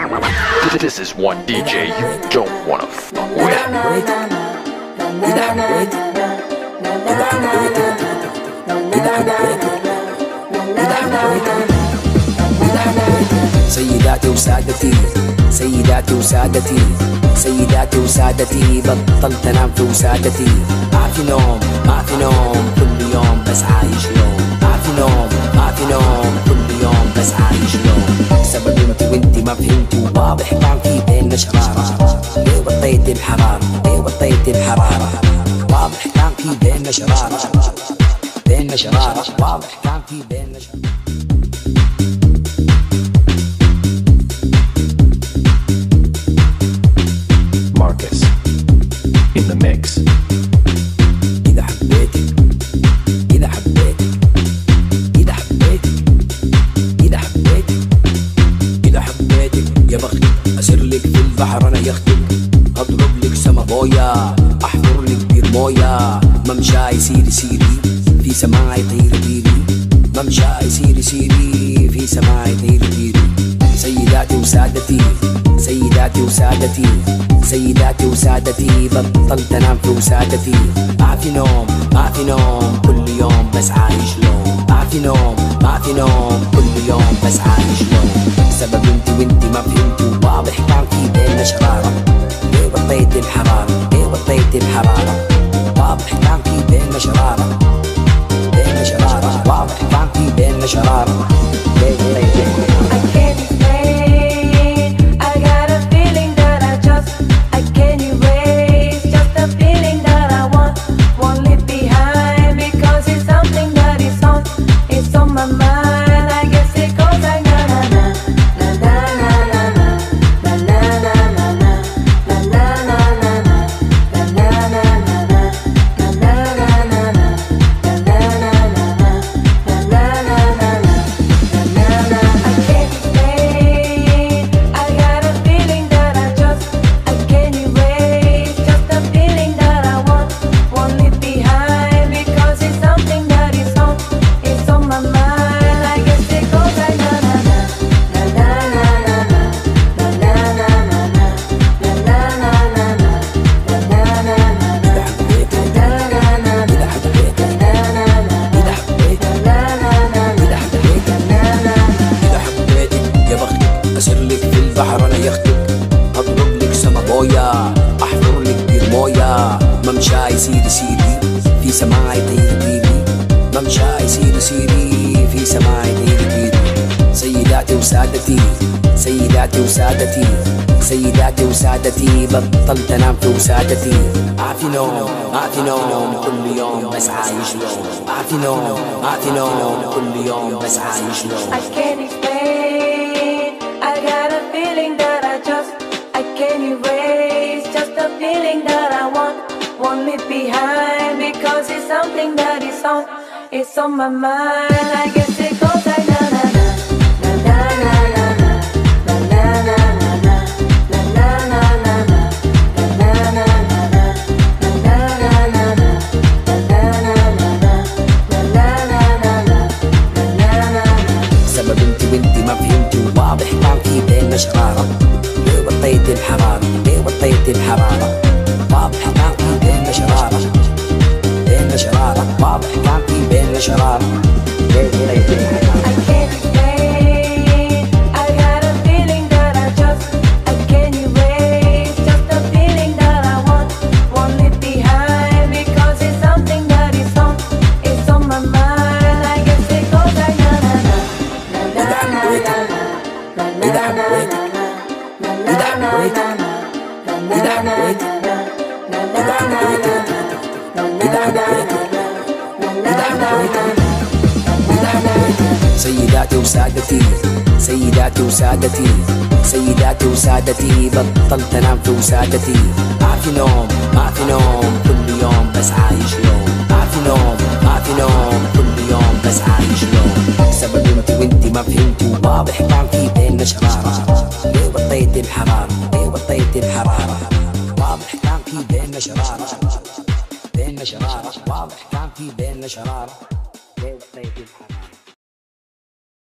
This is one DJ you don't wanna fuck with. سيداتي وسادتي سيداتي وسادتي سيداتي وسادتي بطلت انام في وسادتي. ما في نوم ما في نوم كل يوم بس عايش يوم. ما في نوم ما في نوم كل يوم بس عايش يوم. سبب انتي ما فهمتوا واضح كان في بيننا شرارة. ليه وطيت الحرارة ليه وطيت الحرارة. واضح كان في بيننا شرارة بيننا شرارة. واضح كان في بيننا شرارة. Marcus in the mix. إذا حبيتك إذا حبيتك إذا حبيتك إذا حبيتك إذا حبيتك يا بختك أسر لك في البحر أنا يختك. أضرب لك سما بويا أحفر لك بير مويا. ممشاي سيري سيري في سماعي طيري طيري. ممشاي سيري سيري في سماعي طيري طيري. سيداتي وسادتي سيداتي وسادتي سيداتي وسادتي بطلت انام في وسادتي. ما في نوم ما في نوم كل يوم بس عايش لوم. ما في نوم ما في نوم كل يوم بس عايش لوم. سبب انتي ما فهمتوا واضح كان في بيننا شرارة. ليه وطيت الحرارة ليه وطيت الحرارة. واضح كان في بيننا شرارة بيننا شرارة. واضح كان في بيننا شرارة. ليه وطيت الحرارة. ممشاي سيري سيري في سماعي طيري طيري. ممشاي سيري سيري في سماعي طيري طيري. سيداتي وسادتي سيداتي وسادتي سيداتي وسادتي بطلت انام في وسادتي. ما في نوم ما في نوم كل يوم بس عايش يوم. ما في نوم ما في نوم كل يوم بس عايش يوم. I can't explain. I got a feeling that I can't erase. Just a feeling that I won't leave behind because it's something that it's on my mind. I guess it goes like na na na na na na na na na na na na na na. سبب انتي ما فهمتوا واضح كان في بيننا شرارة. ليه وطيت الحرارة ليه وطيت الحرارة. واضح كان في بيننا شرارة بيننا شرارة. واضح كان في بيننا شرارة. ليه وطيت الحرارة. سيداتي وسادتي سيداتي وسادتي سيداتي وسادتي بطلت انام في وسادتي. ما في نوم ما في نوم كل يوم بس عايش يوم. ما في نوم ما في نوم كل يوم بس عايش يوم. سبب انتي ما فهمتوا واضح كان في بيننا شرارة. ليه وطيت الحرارة ليه وطيت الحرارة. واضح كان في بيننا شرارة بيننا شرارة. واضح كان في بيننا شرارة.